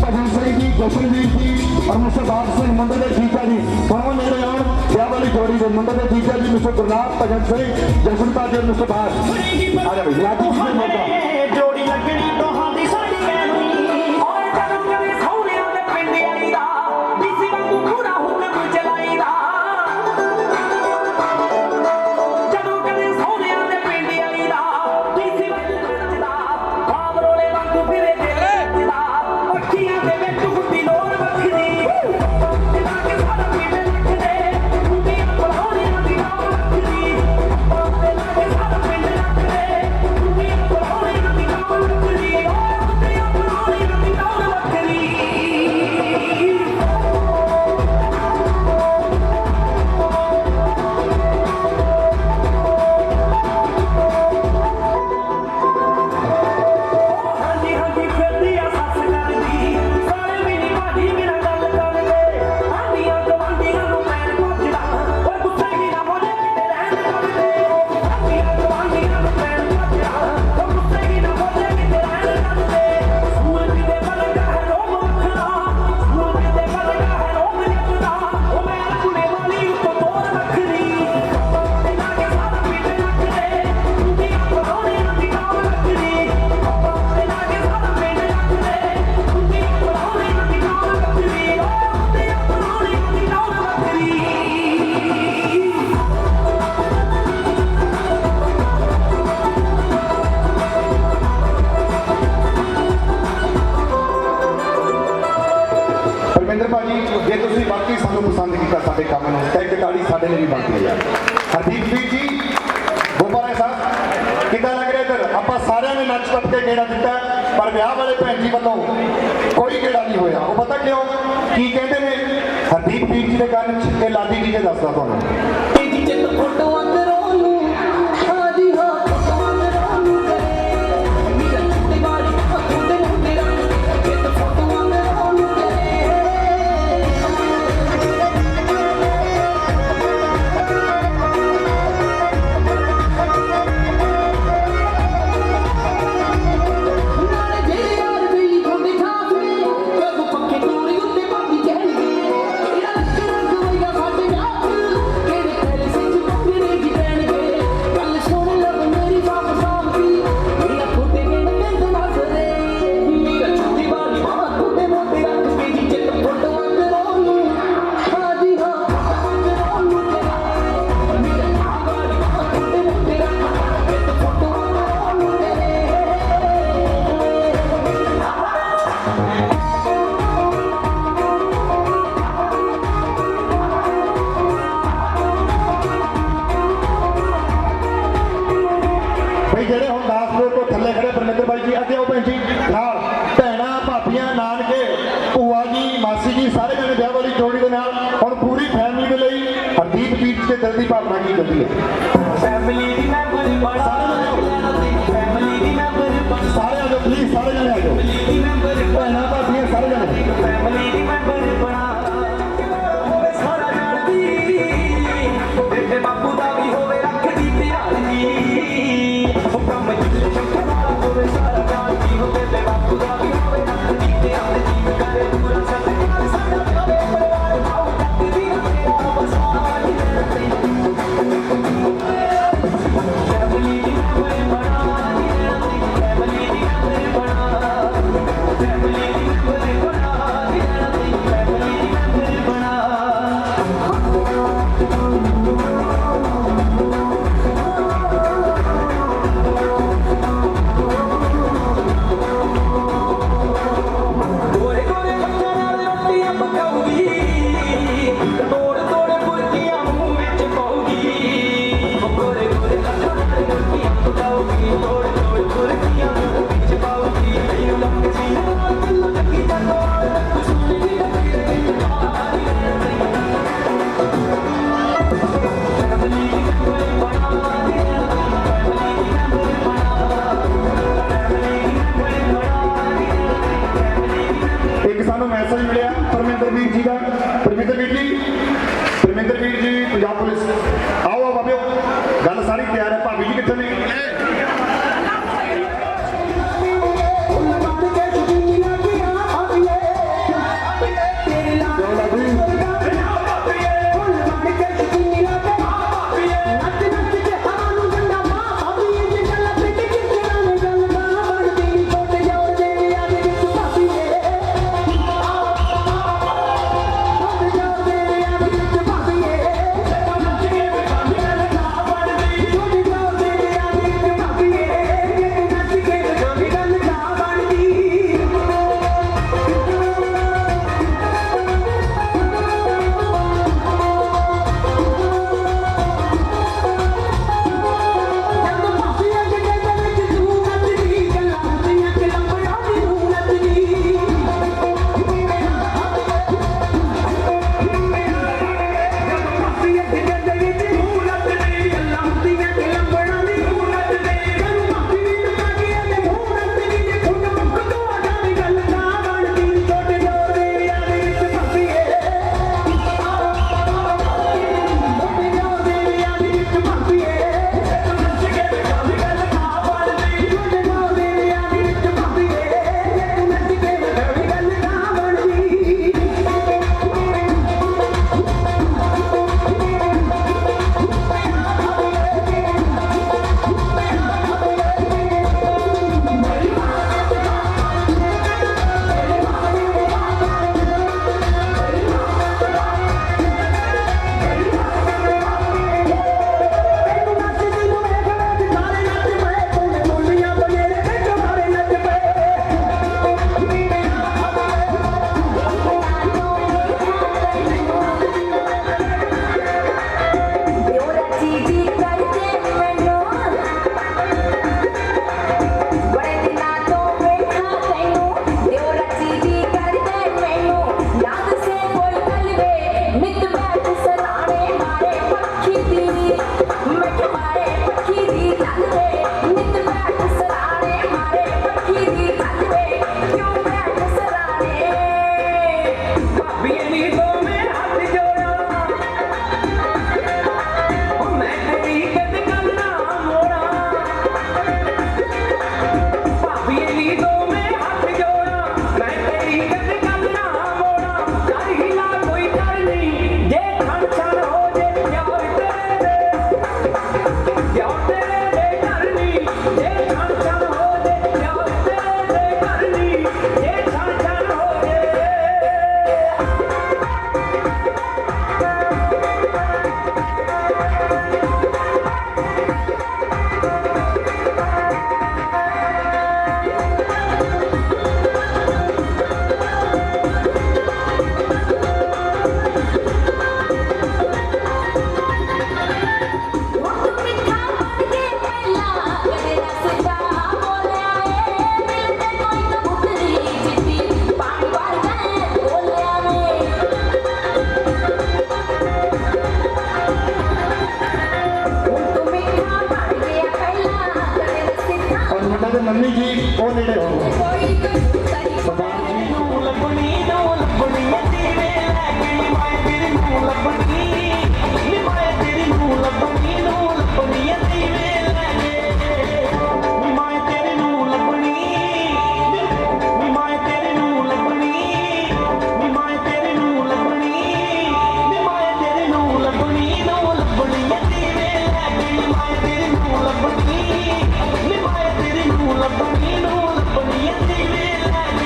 भजन सिंह जी जसनवीर जी और मिस्टर बाब सिंह मुंडे के जीजा जी दोनों मेरे आन ब्याह वाली जोड़ी के मुंडे के जीजा जी मिस्टर गुरनाथ भजन सिंह जसनता जी मिस्टर बाब आ जा भाई लाठी जी मौका ਜੋੜੀ ਲੱਗਣੀ ਦੋਹਾਂ ਦੀ ਸਾਡੀ ਐਵਨੀ। ਓਏ ਜਦੋਂ ਕਦੇ ਸਹੁਰਿਆਂ ਦੇ ਪਿੰਡ ਆਈਦਾ ਡੀਸੀ ਵਾਂਗੂ ਪੂਰਾ ਹੁਕਮ ਚਲਾਈਦਾ। ਜਦੋਂ ਕਦੇ ਸਹੁਰਿਆਂ ਦੇ ਪਿੰਡ ਆਈਦਾ ਡੀਸੀ ਵਾਂਗੂ ਨੱਚਦਾ। ਬਾਬਰੋਲੇ ਵਾਂਗੂ ਫਿਰੇ ਦਿਲ ਨੱਚਦਾ। ਅੱਖੀਆਂ ਦੇ ਵਿੱਚ ਹੁੰਦੀ ਲੋਰ ਵੱਖਰੀ। ਜਿੱਦਾਂ ਕਿ ਸਾਡਾ ਪਿੰਡ ਨੱਚਦੇ ਕੁੜੀਆਂ ਪਰੌਣਿਆਂ ਦੀ ਨਾਮ ਰੱਖਦੀ। ਜਿੱਦਾਂ ਕਿ ਸਾਡਾ ਪਿੰਡ ਨੱਚਦੇ ਕੁੜੀਆਂ ਪਰੌਣਿਆਂ ਆਪਾਂ ਸਾਰਿਆਂ ਨੇ ਨੱਚ ਟੱਪ ਕੇ ਗੇੜਾ ਦਿੱਤਾ ਪਰ ਵਿਆਹ ਵਾਲੇ ਭੈਣ ਜੀ ਵੱਲੋਂ ਕੋਈ ਗੇੜਾ ਨਹੀਂ ਹੋਇਆ। ਉਹ ਪਤਾ ਕਿਉਂ? ਕੀ ਕਹਿੰਦੇ ਨੇ? ਹਰਦੀਪ ਵੀਰ ਜੀ ਦੇ ਕੰਨ 'ਚ ਇਹ ਲਾਡੀ ਜੀ ਦੇ ਦੱਸਦਾ ਤੁਹਾਨੂੰ। ਜਿਹੜੇ ਹੁਣ ਦਾਸਪੁਰ ਤੋਂ ਥੱਲੇ ਖੜੇ ਪਰਮਿੰਦਰ ਬਾਈ ਜੀ ਅੱਗੇ ਉਹ ਭੈਣ ਜੀ ਨਾਲ ਭੈਣਾਂ ਭਾਬੀਆਂ ਨਾਨਕੇ ਭੂਆ ਜੀ ਮਾਸੀ ਜੀ ਸਾਰੇ ਜਣੇ ਵਿਆਹ ਵਾਲੀ ਜੋੜੀ ਦੇ ਨਾਲ ਹੁਣ ਪੂਰੀ ਫੈਮਿਲੀ ਦੇ ਲਈ ਹਰਦੀਪ ਵੀਰ ਦੇ ਦਿਲ ਦੀ ਭਾਵਨਾ ਕੀ ਕਰਦੀ ਹੈ। ਫੈਮਿਲੀ ਦੀ ਮੈਂਬਰ ਬੜਾ ਫੈਮਿਲੀ ਦੀ ਮੈਂਬਰ ਸਾਰੇ ਆ ਜਾਓ ਪਲੀਜ਼, ਸਾਰੇ ਜਣੇ ਆ ਜਾਓ, ਦੀ ਮੈਂਬਰ ਭੈਣਾਂ ਭਾਬੀਆਂ ਸਾਰੇ ਜਣੇ। ਫੈਮਿਲੀ ਦੀ ਮੈਂਬਰ ਬਣਾ ਹੋਵੇ ਸਾਰਾ ਜਾਣਦੀ ਬੇਬੇ ਬਾਪੂ ਦਾ ਵੀ ਹੋਵੇ ਰੱਖਦੀ ਧਿਆਨ ਜੀ ਉਹ ਕੰਮ ਜਿੱਥੇ ਸ਼ੰਕਰਾ ਹੋਵੇ ਸਾਰਾ ਜਾਣਦੀ ਹੋਵੇ ਬੇਬੇ ਬਾਪੂ ਦਾ ਵੀ ਹੋਵੇ ਰੱਖਦੀ ਧਿਆਨ ਜੀ ਕਰੇ ਪੂਰਾ ਸਤਿਕਾਰ ਸਾਡਾ ਹੋਵੇ ਪਰਿਵਾਰ ਆਉ ਰੱਖਦੀ ਤੇਰਾ ਵਸਾਜ ਫੈਮਿਲੀ ਦੀ मुंडा दे मम्मी जी वो नेड़े हो भगवान जी ਲੱਭਣੀ ਨੂੰ ਲੱਭਣੀ ਤੇਰੇ ਲੈ ਗਈ ਮੈਂ ਤੇਰੇ ਨੂੰ ਲੱਭਣੀ ਨੀ ਮੈਂ ਤੇਰੇ ਨੂੰ ਲੱਭਣੀ ਤੇਰੇ ਲੈ ਗਈ ਨੀ ਮੈਂ ਤੇਰੇ ਨੂੰ ਲੱਭਣੀ ਨੀ ਮੈਂ ਤੇਰੇ ਨੂੰ ਲੱਭਣੀ ਨੀ ਮੈਂ ਤੇਰੇ ਨੂੰ ਲੱਭਣੀ ਨੀ ਮੈਂ ਤੇਰੇ ਨੂੰ ਲੱਭਣੀ ਤੇਰੇ ਲੈ ਗਈ ਮੈਂ ਤੇਰੇ ਨੂੰ ਲੱਭਣੀ ਨੀ ਮੈਂ ਤੇਰੇ ਨੂੰ ਲੱਭਣੀ ਤੇਰੇ ਲੈ ਗਈ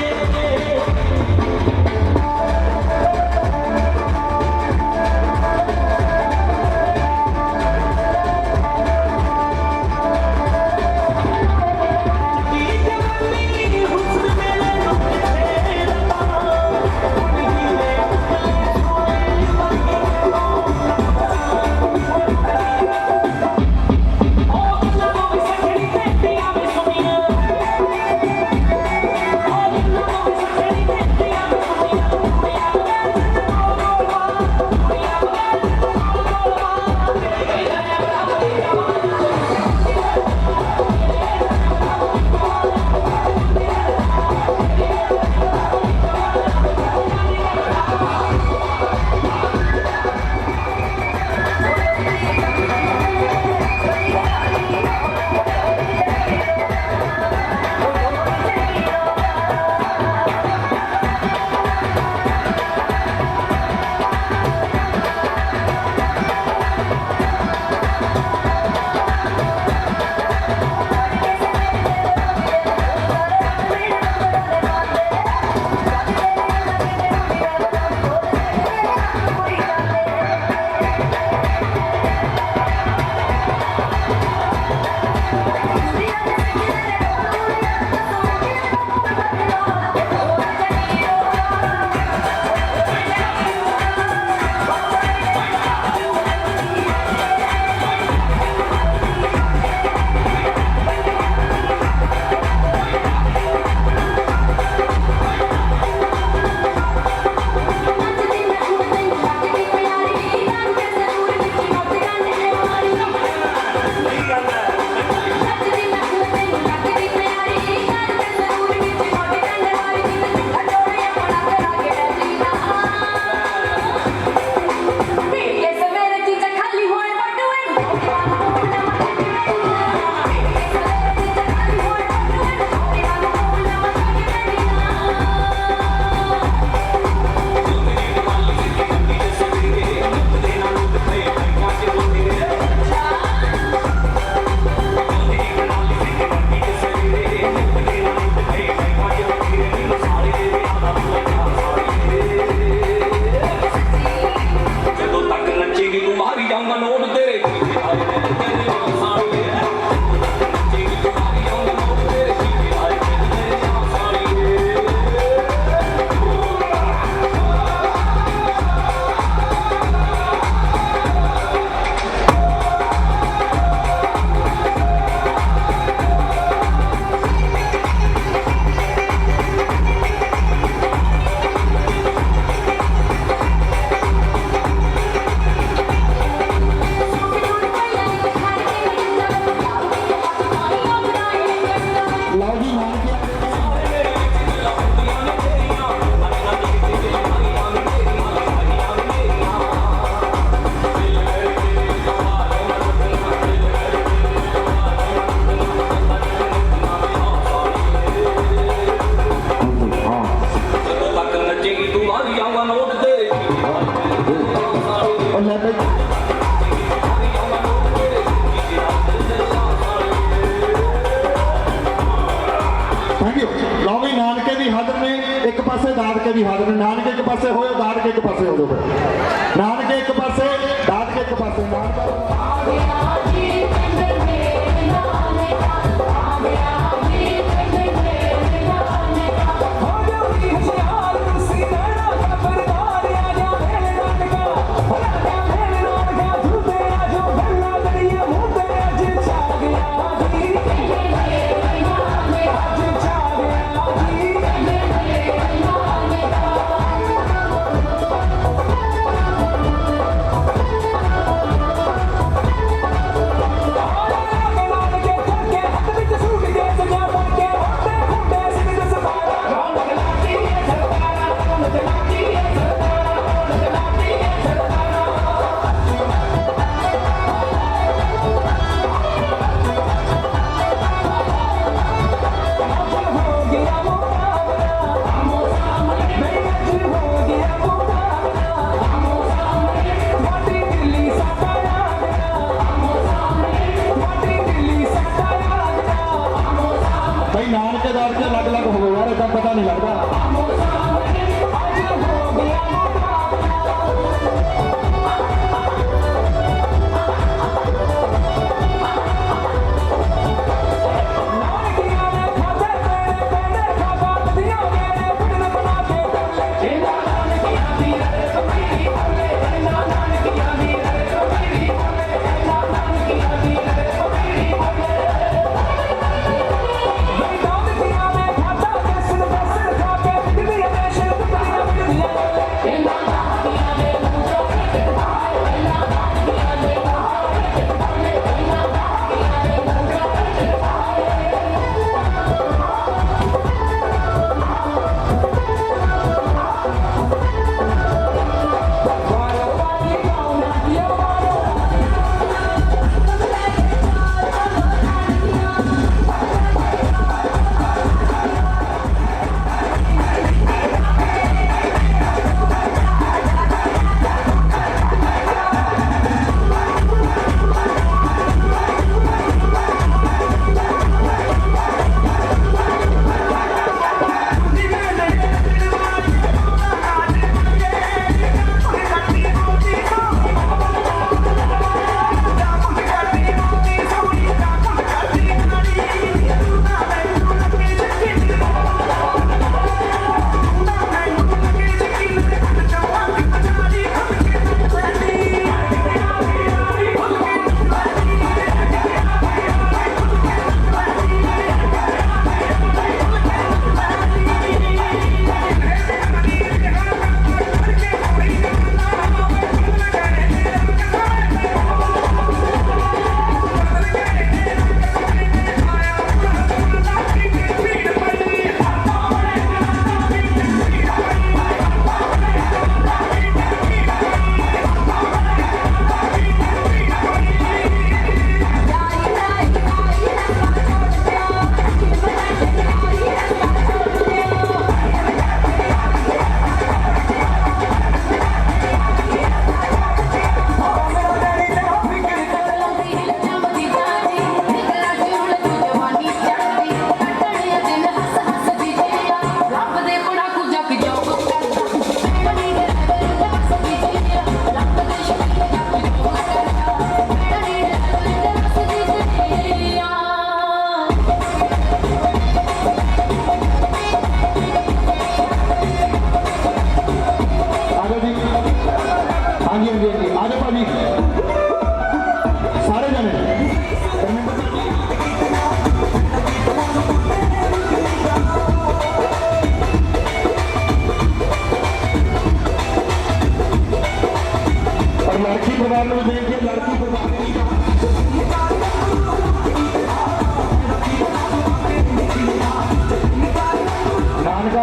एक पासे दादके भी हाजिर नानके एक पासे हो दादके एक पासे हो दो नानके एक पासे दादके एक पासे भाई नानकेदार के अलग अलग हो यार, इतना पता नहीं लगता।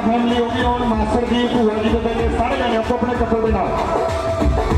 फैमिली होगी और मास्टर जी भूआ जी के बेटे सारे जाने आपको अपने कपल के नाम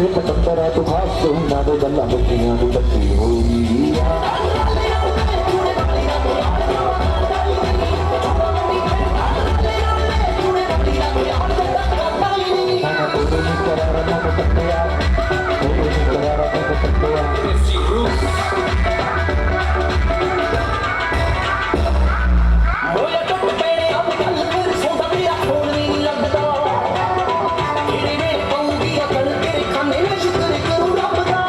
ਤੇ 75 ਤੋਂ ਖਾਸ ਉਹਨਾਂ ਦੇ ਗੱਲਾਂ ਮੁੱਕੀਆਂ ਨੂੰ ਬੱਤੀ ਹੋ ਗਈ ਆ ਸ਼ੁਕਰ ਕਰੂੰ ਰੱਬ ਦਾ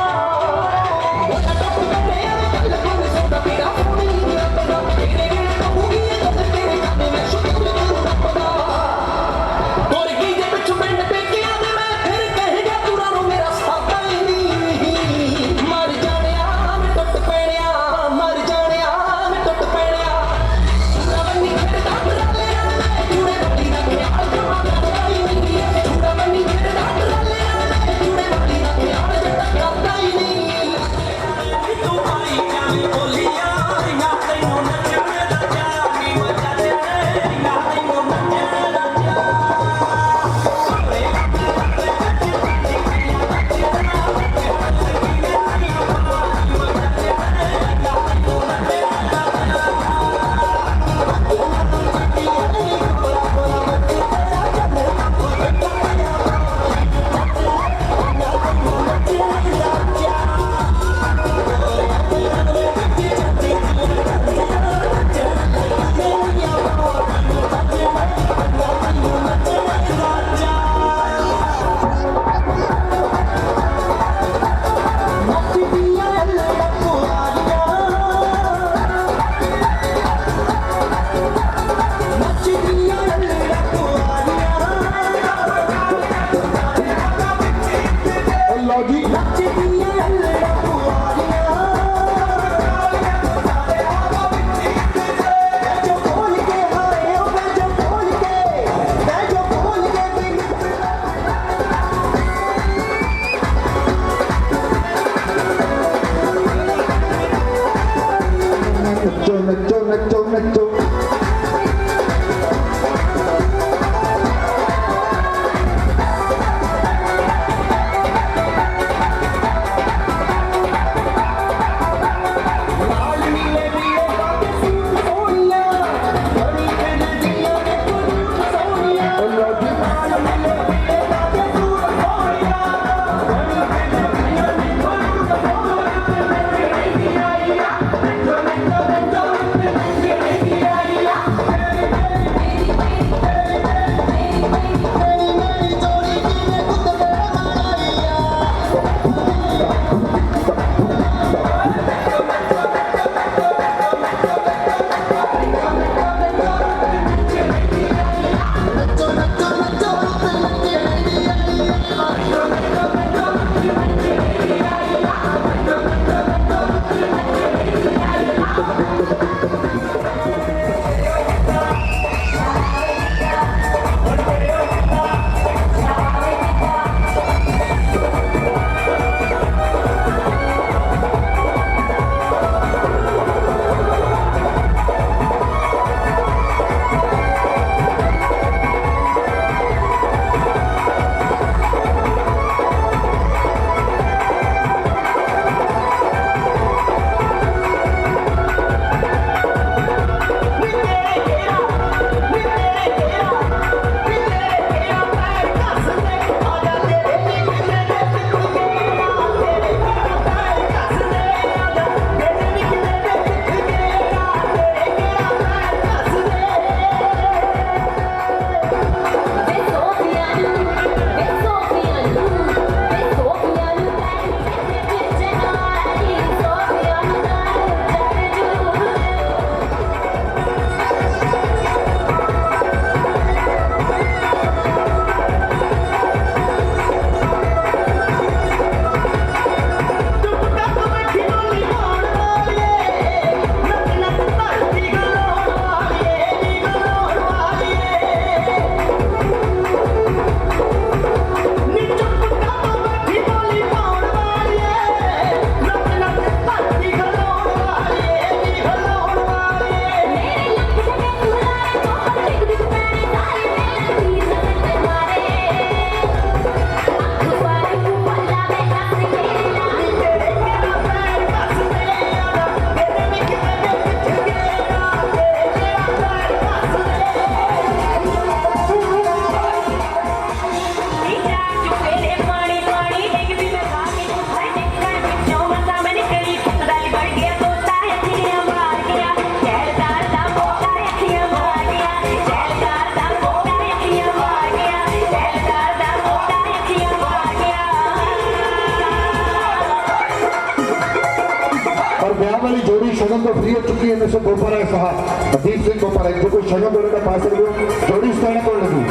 शगन तो फ्री हो चुकी है मिस्टर गोपाराय साहब, अदीप सिंह गोपाराय, जो कोई शगन बोलेगा पा सकते हो, जोड़ी स्टैंड कर लगी।